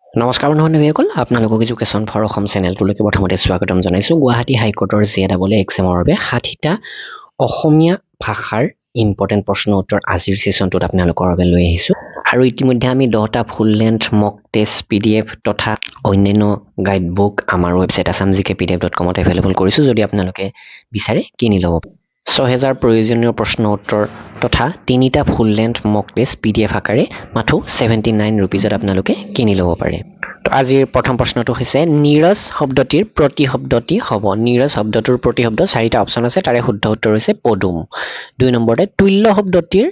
নমস্কাৰ বন্ধু-বান্ধৱীসকল, আপোনালোকক education for Assam চেনেলটোলৈকে প্ৰথমতে স্বাগতম জনাইছোঁ। গুৱাহাটী হাইকোৰ্টৰ JEE এক্সামৰ বাবে 60টা অসমীয়া ভাষাৰ ইম্পৰ্টেণ্ট প্ৰশ্ন উত্তৰ আজিৰ ছেশ্যনটোত আপোনালোকৰ বাবে লৈ আহিছোঁ। আৰু ইতিমধ্যে আমি 10টা ফুল লেন্থ মক টেষ্ট PDF তথা অন্যান্য গাইড বুক আমাৰ ৱেবছাইট assamgkpdf.com ত এভেইলেবল কৰিছোঁ। যদি আপোনালোকে বিচাৰে কিনি ল'ব। 6000 প্ৰয়োজনীয় প্ৰশ্ন উত্তৰ তথা 3টা ফুল লেন্থ মক টেষ্ট PDF আকাৰে মাথো 79 ৰুপিজত আপোনালোকে কিনি ল'ব পাৰে। তো আজিৰ প্ৰথম প্ৰশ্নটো হৈছে নীৰজ শব্দটিৰ প্ৰতিশব্দটি হ'ব। নীৰজ শব্দটোৰ প্ৰতিশব্দ 4টা অপশ্যন আছে, তাৰে শুদ্ধ উত্তৰ হৈছে পদুম। 2 নম্বৰতে তুল্য শব্দটিৰ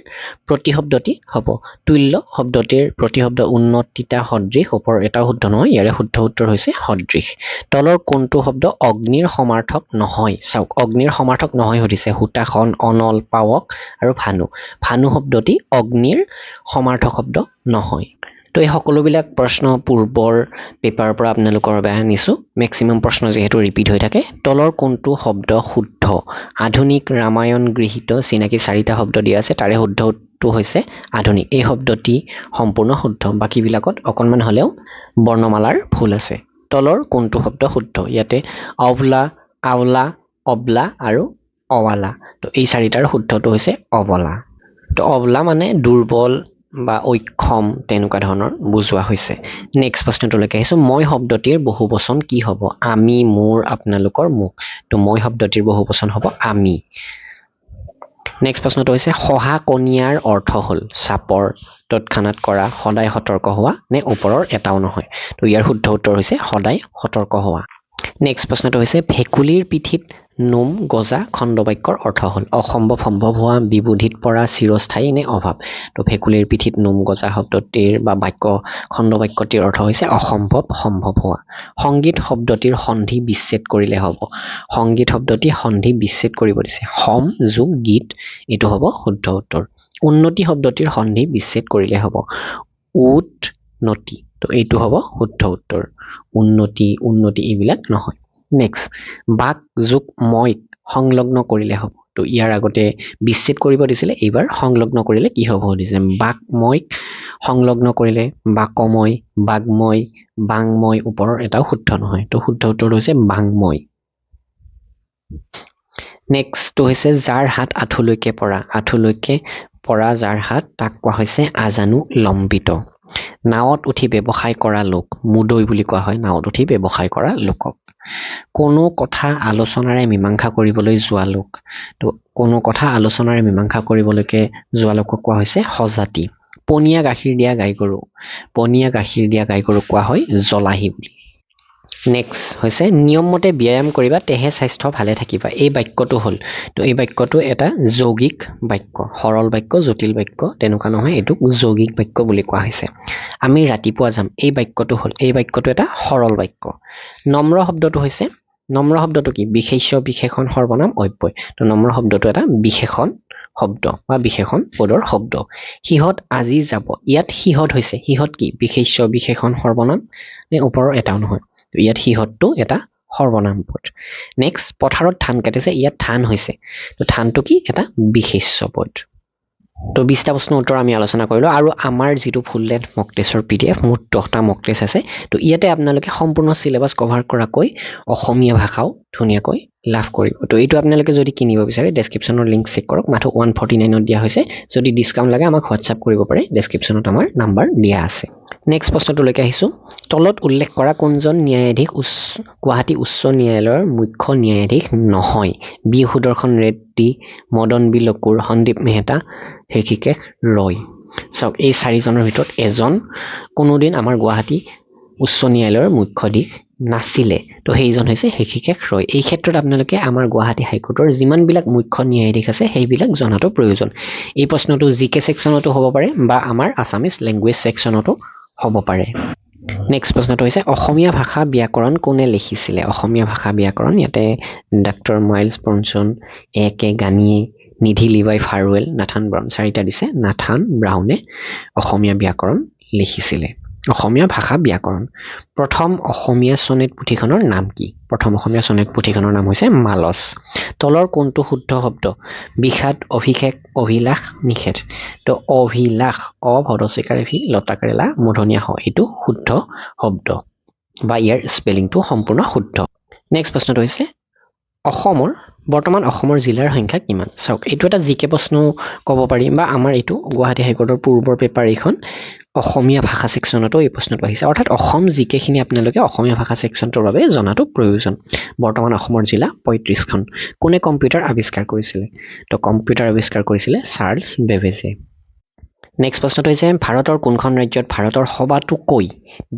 প্ৰতিশব্দটি হ'ব। তুল্য শব্দটিৰ প্ৰতিশব্দ উন্নতিতা সদৃশ, ওপৰৰ এটাও শুদ্ধ নহয়, ইয়াৰে শুদ্ধ উত্তৰ হৈছে সদৃশ। তলৰ কোনটো শব্দ অগ্নিৰ সমাৰ্থক নহয়? চাওক, অগ্নিৰ সমাৰ্থক নহয় সুধিছে হুতাসন, অনল, পাৱক আৰু ভানু। ভানু শব্দটি অগ্নিৰ সমাৰ্থক শব্দ নহয়। তো এই সকলোবিলাক প্ৰশ্ন পূৰ্বৰ পেপাৰৰ পৰা আপোনালোকৰ বাবে আনিছোঁ। মেক্সিমাম প্ৰশ্ন যিহেতু ৰিপিট হৈ থাকে। তলৰ কোনটো শব্দ শুদ্ধ? আধুনিক, ৰামায়ণ, গৃহীত, চিনাকি 4টা শব্দ দিয়া আছে, তাৰে শুদ্ধটো হৈছে আধুনিক। এই শব্দটি সম্পূৰ্ণ শুদ্ধ, বাকীবিলাকত অকণমান হ'লেও বৰ্ণমালাৰ ভুল আছে। তলৰ কোনটো শব্দ শুদ্ধ? ইয়াতে অৱলা, আৱলা, অবলা আৰু অৱালা। তো এই 4টাৰ শুদ্ধটো হৈছে অবলা। তো অবলা মানে দুৰ্বল বা অক্ষম তেনেকুৱা ধৰণৰ বুজোৱা হৈছে। নেক্সট প্ৰশ্নটোলৈকে আহিছোঁ। মই শব্দটিৰ বহুবচন কি হ'ব? আমি, মোৰ, আপোনালোকৰ, মোক। তো মই শব্দটিৰ বহুবচন হ'ব আমি। নেক্সট প্ৰশ্নটো হৈছে সহা কণিয়াৰ অৰ্থ হ'ল চাপৰ, তৎক্ষণাৎ কৰা, সদায় সতৰ্ক হোৱা নে ওপৰৰ এটাও নহয়? তো ইয়াৰ শুদ্ধ উত্তৰ হৈছে সদায় সতৰ্ক হোৱা। নেক্সট প্ৰশ্নটো হৈছে ভেকুলীৰ পিঠিত নোম গজা খণ্ডবাক্যৰ অৰ্থ হ'ল অসম্ভৱ সম্ভৱ হোৱা, বিবোধিত পৰা, চিৰস্থায়ী নে অভাৱ? তো ভেকুলীৰ পিঠিত নোম গজা শব্দটিৰ বা খণ্ডবাক্যটিৰ অৰ্থ হৈছে অসম্ভৱ সম্ভৱ হোৱা। সংগীত শব্দটিৰ সন্ধি বিচ্ছেদ কৰিলে হ'ব। সংগীত শব্দটি সন্ধি বিচ্ছেদ কৰিব দিছে, সম যোগ গীত, এইটো হ'ব শুদ্ধ উত্তৰ। উন্নতি শব্দটিৰ সন্ধি বিচ্ছেদ কৰিলে হ'ব উত নতি, তো এইটো হ'ব শুদ্ধ উত্তৰ। উন্নতি উন্নতি এইবিলাক নহয়। নেক্সট বাক যোগ মইক সংলগ্ন কৰিলে হ'ব। তো ইয়াৰ আগতে বিচ্ছেদ কৰিব দিছিলে, এইবাৰ সংলগ্ন কৰিলে কি হ'ব সুধিছে। বাক মইক সংলগ্ন কৰিলে বাকময়, বাগময়, বাংময়, ওপৰৰ এটাও শুদ্ধ নহয়। তো শুদ্ধ উত্তৰ হৈছে বাংময়। নেক্সটটো হৈছে যাৰ হাত আঁঠুলৈকে পৰা। আঁঠুলৈকে পৰা যাৰ হাত তাক কোৱা হৈছে আজানু লম্বিত। নাৱত উঠি ব্যৱসায় কৰা লোক, মুদৈ বুলি কোৱা হয় নাৱত উঠি ব্যৱসায় কৰা লোকক। কোনো কথা আলোচনাৰে মীমাংসা কৰিবলৈ যোৱা লোক। তো কোনো কথা আলোচনাৰে মীমাংসা কৰিবলৈকে যোৱা লোকক কোৱা হৈছে সজাতি। পনীয়া গাখীৰ দিয়া গাই গৰু, পনীয়া গাখীৰ দিয়া গাই গৰুক কোৱা হয় জলাহী বুলি। নেক্সট হৈছে নিয়মমতে ব্যায়াম কৰিবা তেহে স্বাস্থ্য ভালে থাকিবা। এই বাক্যটো হ'ল, তো এই বাক্যটো এটা যৌগিক বাক্য, সৰল বাক্য, জটিল বাক্য তেনেকুৱা নহয়, এইটোক যৌগিক বাক্য বুলি কোৱা হৈছে। আমি ৰাতিপুৱা যাম, এই বাক্যটো হ'ল, এই বাক্যটো এটা সৰল বাক্য। নম্ৰ শব্দটো হৈছে, নম্ৰ শব্দটো কি? বিশেষ্য, বিশেষণ, সৰ্বনাম, অব্যয়। তো নম্ৰ শব্দটো এটা বিশেষণ শব্দ বা বিশেষণ পদৰ শব্দ। সিহঁত আজি যাব, ইয়াত সিহঁত হৈছে, সিহঁত কি? বিশেষ্য, বিশেষণ, সৰ্বনাম নে ওপৰৰ এটাও নহয়? ইয়াত সিহঁতটো এটা সৰ্বনাম পদ। নেক্সট পথাৰত ধান কাটিছে, ইয়াত ধান হৈছে, তো ধানটো কি? এটা বিশেষ্য পদ। তো 20টা প্ৰশ্নৰ উত্তৰ আমি আলোচনা কৰিলোঁ। আৰু আমাৰ যিটো ফুল লেন্থ মক টেষ্টৰ PDF মুঠ 10টা মক টেষ্ট আছে। তো ইয়াতে আপোনালোকে সম্পূৰ্ণ চিলেবাছ কভাৰ কৰাকৈ অসমীয়া ভাষাও ধুনীয়াকৈ লাভ কৰিব। তো এইটো আপোনালোকে যদি কিনিব বিচাৰে ডেছক্ৰিপশ্যনৰ লিংক চেক কৰক, মাথো 149ত দিয়া হৈছে। যদি ডিছকাউণ্ট লাগে আমাক হোৱাটছআপ কৰিব পাৰে, ডেছক্ৰিপশ্যনত আমাৰ নাম্বাৰ দিয়া আছে। নেক্সট প্ৰশ্নটোলৈকে আহিছোঁ। তলত উল্লেখ কৰা কোনজন ন্যায়াধীশ গুৱাহাটী উচ্চ ন্যায়ালয়ৰ মুখ্য ন্যায়াধীশ নহয়? বি সুদৰ্শন ৰেড্ডী, মদন বি লকুৰ, সন্দীপ মেহতা, হৃষিকেশ ৰয়। চাওক, এই 4জনৰ ভিতৰত এজন কোনোদিন আমাৰ গুৱাহাটী উচ্চ ন্যায়ালয়ৰ মুখ্যাধীশ নাছিলে, তো সেইজন হৈছে হৃষিকেশ ৰয়। এই ক্ষেত্ৰত আপোনালোকে আমাৰ গুৱাহাটী হাইকোৰ্টৰ যিমানবিলাক মুখ্য ন্যায়াধীশ আছে সেইবিলাক জনাটো প্ৰয়োজন। এই প্ৰশ্নটো GK ছেকশ্যনতো হ'ব পাৰে বা আমাৰ আছামিজ লেংগুৱেজ ছেকশ্যনতো হ'ব পাৰে। নেক্সট প্ৰশ্নটো হৈছে অসমীয়া ভাষা ব্যাকৰণ কোনে লিখিছিলে? অসমীয়া ভাষা ব্যাকৰণ ইয়াতে doctor miles Bronson, AK Ganie, নিধি লিবাই ফাৰুৱেল, নাথান ব্ৰাউন, 4টা দিছে। নাথান ব্ৰাউনে অসমীয়া ব্যাকৰণ লিখিছিলে। অসমীয়া ভাষা ব্যাকৰণ প্ৰথম অসমীয়া সনেট পুথিখনৰ নাম কি প্ৰথম অসমীয়া সনেট পুথিখনৰ নাম হৈছে মালচ তলৰ কোনটো শুদ্ধ শব্দ বিষাদ অভিষেক অভিলাষ নিষেধ তো অভিলাষ অভদচিকাৰে ভি লতাকাৰে লা মূৰ্ধনীয়া হ এইটো শুদ্ধ শব্দ বা ইয়াৰ স্পেলিংটো সম্পূৰ্ণ শুদ্ধ নেক্সট প্ৰশ্নটো হৈছে অসমৰ বৰ্তমান অসমৰ জিলাৰ সংখ্যা কিমান চাওক এইটো এটা জিকে প্ৰশ্ন ক'ব পাৰিম বা আমাৰ এইটো গুৱাহাটী হাইকোৰ্টৰ পূৰ্বৰ পেপাৰ এইখন অসমীয়া ভাষা সেকশনতো এই প্ৰশ্নটো আহিছে অৰ্থাৎ অসম জিকেখিনি আপোনালোকে অসমীয়া ভাষা সেকশনটোৰ বাবে জনাটো প্ৰয়োজন বৰ্তমান অসমৰ জিলা ৩৫খন কোনে কম্পিউটাৰ আৱিষ্কাৰ কৰিছিলে তো কম্পিউটাৰ আৱিষ্কাৰ কৰিছিলে চাৰ্লছ বেবেজে নেক্সট প্ৰশ্নটো হৈছে ভাৰতৰ কোনখন ৰাজ্যত ভাৰতৰ সবাতোকৈ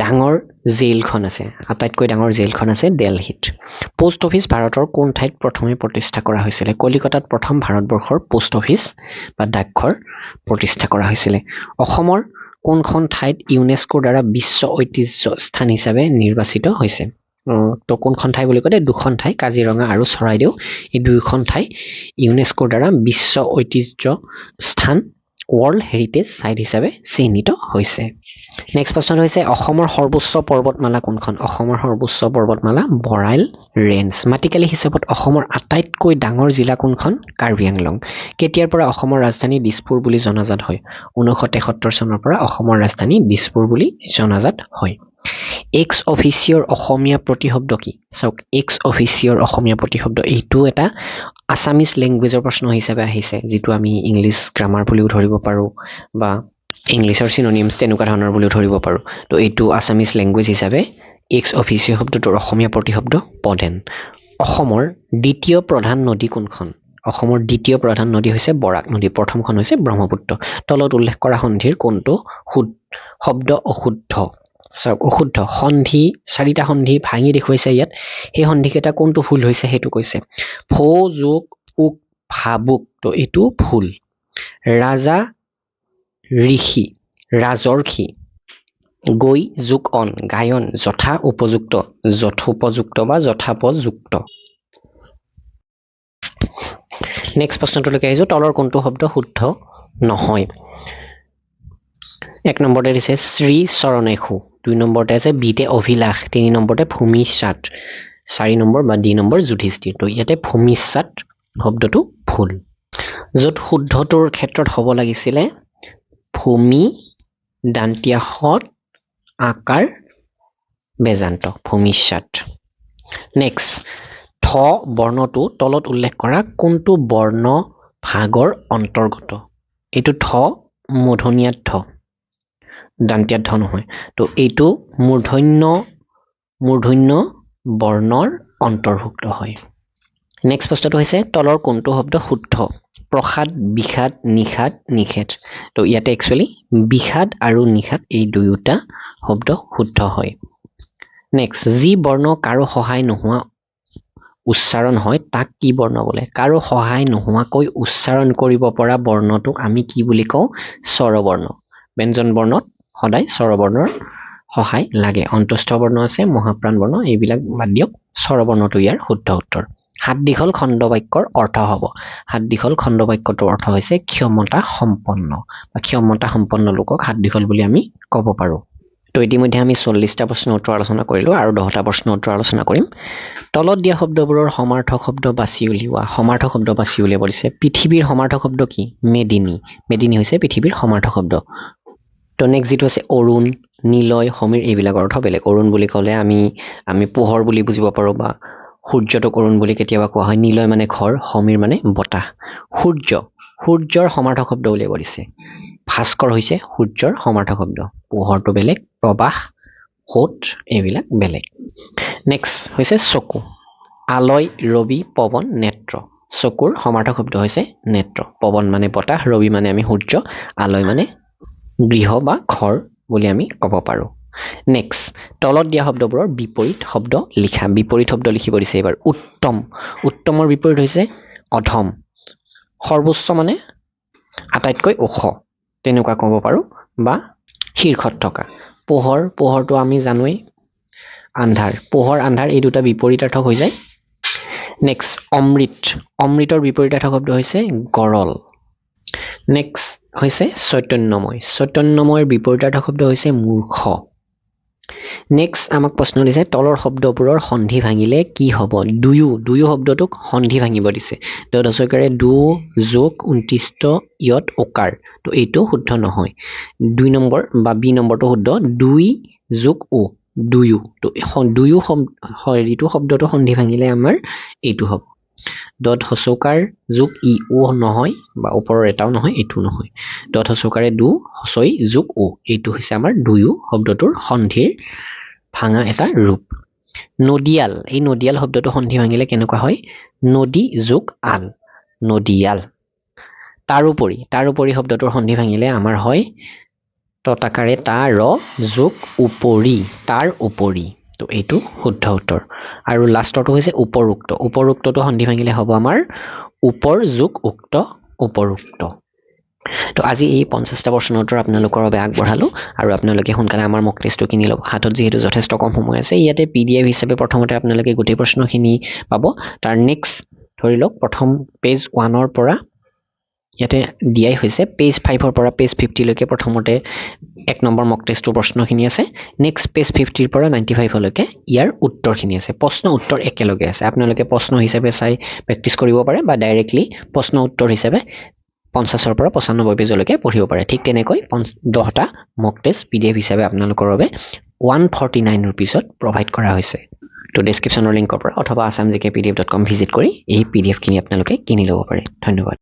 ডাঙৰ জেইলখন আছে আটাইতকৈ ডাঙৰ জেইলখন আছে দিল্লীত পোষ্ট অফিচ ভাৰতৰ কোন ঠাইত প্ৰথমে প্ৰতিষ্ঠা কৰা হৈছিলে কলিকতাত প্ৰথম ভাৰতবৰ্ষৰ পোষ্ট অফিচ বা ডাকঘৰ প্ৰতিষ্ঠা কৰা হৈছিলে অসমৰ কোনখন ঠাইত ইউনেস্কোৰ দ্বাৰা বিশ্ব ঐতিহ্য স্থান হিচাপে নিৰ্বাচিত হৈছে তো কোনখন ঠাই বুলি কলে দুখন ঠাই কাজিৰঙা আৰু চৰাইদেউ এই দুইখন ঠাই ইউনেস্কোৰ দ্বাৰা বিশ্ব ঐতিহ্য স্থান ৱৰ্ল্ড হেৰিটেজ সাইট হিচাপে চিহ্নিত হৈছে নেক্সট প্ৰশ্নটো হৈছে অসমৰ সৰ্বোচ্চ পৰ্বতমালা কোনখন অসমৰ সৰ্বোচ্চ পৰ্বতমালা বৰাইল ৰেঞ্জ মাটিকালি হিচাপত অসমৰ আটাইতকৈ ডাঙৰ জিলা কোনখন কাৰ্বি আংলং কেতিয়াৰ পৰা অসমৰ ৰাজধানী দিছপুৰ বুলি জনাজাত হয় 1973 চনৰ পৰা অসমৰ ৰাজধানী দিছপুৰ বুলি জনাজাত হয় এক্স অফিচিয়ৰ অসমীয়া প্ৰতিশব্দ কি চাওক এক্স অফিচিয়ৰ অসমীয়া প্ৰতিশব্দ এইটো এটা আসামিজ ল্যাঙ্গুৱেজৰ প্ৰশ্ন হিচাপে আহিছে যেটো আমি ইংলিশ গ্ৰামাৰ বুলিও ধৰিব পাৰো বা ইংলিছৰ সিনোনিমছ তেনেকুৱা ধৰণৰ বুলিও ধৰিব পাৰো তো এইটো আসামিজ ল্যাঙ্গুৱেজ হিচাপে এক্স অফিচিয় শব্দটোৰ অসমীয়া প্ৰতিশব্দ পদেন অসমৰ দ্বিতীয় প্ৰধান নদী কোনখন অসমৰ দ্বিতীয় প্ৰধান নদী হৈছে বৰাক নদী প্ৰথমখন হৈছে ব্ৰহ্মপুত্ৰ তলত উল্লেখ কৰা সন্ধিৰ কোনটো শব্দ অশুদ্ধ চাওক অশুদ্ধ সন্ধি চাৰিটা সন্ধি ভাঙি দেখুৱাইছে ইয়াত সেই সন্ধিকেইটা কোনটো ভুল হৈছে সেইটো কৈছে ফো যোগ উক ভাবুক তো এইটো ভুল ৰাজা ঋষি ৰাজৰ্ষি গৈ যোগ অন গায়ন যথা উপযুক্ত যথোপযুক্ত বা যথাপযুক্ত নেক্সট প্ৰশ্নটোলৈকে আহিছো তলৰ কোনটো শব্দ শুদ্ধ নহয় এক নম্বৰতে দিছে শ্ৰী চৰণেখু দুই নম্বৰতে আছে বিতে অভিলাষ তিনি নম্বৰতে ভূমিসাত চাৰি নম্বৰ বা ডি নম্বৰ যুধিষ্ঠিৰ তো ইয়াতে ভূমিসাত শব্দটো ভুল য'ত শুদ্ধটোৰ ক্ষেত্ৰত হ'ব লাগিছিলে ভূমি দান্ত্যাহত আকাৰ বেজান্ত ভূমিসাত নেক্সট থ বৰ্ণটো তলত উল্লেখ কৰা কোনটো বৰ্ণ ভাগৰ অন্তৰ্গত এইটো থ মূৰ্ধন্যাত থ দান্ত্যাত ধ নহয় তো এইটো মূৰ্ধন্য বৰ্ণৰ অন্তৰ্ভুক্ত হয় নেক্সট প্ৰশ্নটো হৈছে তলৰ কোনটো শব্দ শুদ্ধ প্ৰসাদ বিষাদ নিষাদ নিষেধ তো ইয়াতে একচুয়ালি বিষাদ আৰু নিষাদ এই দুয়োটা শব্দ শুদ্ধ হয় নেক্সট যি বৰ্ণ কাৰো সহায় নোহোৱা উচ্চাৰণ হয় তাক কি বৰ্ণ বোলে কাৰো সহায় নোহোৱাকৈ উচ্চাৰণ কৰিব পৰা বৰ্ণটোক আমি কি বুলি কওঁ স্বৰবৰ্ণ ব্যঞ্জন বৰ্ণত সদায় স্বৰবৰ্ণৰ সহায় লাগে অন্তস্থ বৰ্ণ আছে মহাপ্ৰাণ বৰ্ণ এইবিলাক বাদ দিয়ক স্বৰবৰ্ণটো ইয়াৰ শুদ্ধ উত্তৰ হাত দীঘল খণ্ড বাক্যৰ অৰ্থ হ'ব হাত দীঘল খণ্ড বাক্যটোৰ অৰ্থ হৈছে ক্ষমতা সম্পন্ন বা ক্ষমতা সম্পন্ন লোকক হাত দীঘল বুলি আমি ক'ব পাৰো তো ইতিমধ্যে আমি 40টা প্ৰশ্ন উত্তৰ আলোচনা কৰিলো আৰু 10টা প্ৰশ্ন উত্তৰ আলোচনা কৰিম তলত দিয়া শব্দবোৰৰ সমাৰ্থক শব্দ বাছি উলিওৱা সমাৰ্থক শব্দ বাছি উলিয়াব দিছে পৃথিৱীৰ সমাৰ্থক শব্দ কি মেদিনী হৈছে পৃথিৱীৰ সমাৰ্থক শব্দ তো নেক্সট যেটো আছে অৰুণ নীলয় সমীৰ এইবিলাক অৰ্থ বেলেগ অৰুণ বুলি ক'লে আমি পোহৰ বুলি বুজিব পাৰো বা সূৰ্যটোক অৰুণ বুলি কেতিয়াবা কোৱা হয় নীলয় মানে ঘৰ সমীৰ মানে বতাহ সূৰ্যৰ সমাৰ্থক শব্দ উলিয়াব দিছে ভাস্কৰ হৈছে সূৰ্যৰ সমাৰ্থক শব্দ পোহৰটো বেলেগ প্ৰবাহ হোত এইবিলাক বেলেগ নেক্সট হৈছে চকু আলয় ৰবি পৱন নেত্ৰ চকুৰ সমাৰ্থক শব্দ হৈছে নেত্ৰ পৱন মানে বতাহ ৰবি মানে আমি সূৰ্য আলয় মানে গৃহ বা ঘৰ বুলি আমি ক'ব পাৰো নেক্সট তলত দিয়া শব্দবোৰৰ বিপৰীত শব্দ লিখা বিপৰীত শব্দ লিখিব দিছে এবাৰ উত্তমৰ বিপৰীত হৈছে অধম সৰ্বোচ্চ মানে আটাইতকৈ ওখ তেনেকুৱা ক'ব পাৰো বা শীৰ্ষত থকা পোহৰটো আমি জানোই আন্ধাৰ পোহৰ আন্ধাৰ এই দুটা বিপৰীতাৰ্থক হৈ যায় নেক্সট অমৃতৰ বিপৰীতাৰ্থক শব্দ হৈছে গৰল নেক্সট হৈছে চৈতন্যময়ৰ বিপৰীতাৰ্থক শব্দ হৈছে মূৰ্খ নেক্সট আমাক প্ৰশ্ন দিছে তলৰ শব্দবোৰৰ সন্ধি ভাঙিলে কি হ'ব দুয়ো শব্দটোক সন্ধি ভাঙিব দিছে দ দশকাৰে দু যোগ 29 ইয়ত ওকাৰ তো এইটো শুদ্ধ নহয় 2 নম্বৰ বা বি নম্বৰটো শুদ্ধ 2 যোগ ও দুয়ো তো দুয়ো এইটো শব্দটো সন্ধি ভাঙিলে আমাৰ এইটো হ'ব দত হচৌকাৰ যোগ ই ও নহয় বা ওপৰৰ এটাও নহয় এইটো নহয় দত হচৌকাৰে দু হচৈ যোগ ও এইটো হৈছে আমাৰ দুয়ো শব্দটোৰ সন্ধিৰ ভাঙা এটা ৰূপ নদিয়াল এই নদিয়াল শব্দটো সন্ধি ভাঙিলে কেনেকুৱা হয় নদী যোগ আল নদিয়াল তাৰোপৰি শব্দটোৰ সন্ধি ভাঙিলে আমাৰ হয় ততাকাৰে তা ৰ যোগ উপৰি তাৰ উপৰি তো এইটো শুদ্ধ উত্তৰ আৰু লাষ্টৰটো হৈছে উপৰোক্তটো সন্ধি ভাঙিলে হ'ব আমাৰ ওপৰ যোগ উক্ত উপৰোক্ত তো আজি এই 50টা প্ৰশ্নৰ উত্তৰ আপোনালোকৰ বাবে আগবঢ়ালো আৰু আপোনালোকে সোনকালে আমাৰ মক টেষ্টটো কিনি ল'ব হাতত যিহেতু যথেষ্ট কম সময় আছে ইয়াতে PDF হিচাপে প্ৰথমতে আপোনালোকে গোটেই প্ৰশ্নখিনি পাব তাৰ নেক্সট ধৰি লওক প্ৰথম পেজ 1ৰ পৰা ইয়াতে দিয়াই হৈছে পেজ 5ৰ পৰা পেজ 50 লৈকে প্ৰথমতে 1 নম্বৰ মক টেষ্টৰ প্ৰশ্নখিনি আছে নেক্সট পেজ 50ৰ পৰা 95 লৈকে ইয়াৰ উত্তৰখিনি আছে প্ৰশ্ন উত্তৰ একেলগে আছে আপোনালোকে প্ৰশ্ন হিচাপে চাই প্ৰেক্টিছ কৰিব পাৰে বা ডাইৰেক্টলি প্ৰশ্ন উত্তৰ হিচাপে 50ৰ পৰা 95 পেজলৈকে পঢ়িব পাৰে ঠিক তেনেকৈ 10টা মক টেষ্ট PDF হিচাপে আপোনালোকৰ বাবে 149 ৰুপিছত প্ৰভাইড কৰা হৈছে তো ডেছক্ৰিপশ্যনৰ লিংকৰ পৰা অথবা assamgkpdf.com ভিজিট কৰি এই PDF খিনি আপোনালোকে কিনি ল'ব পাৰে ধন্যবাদ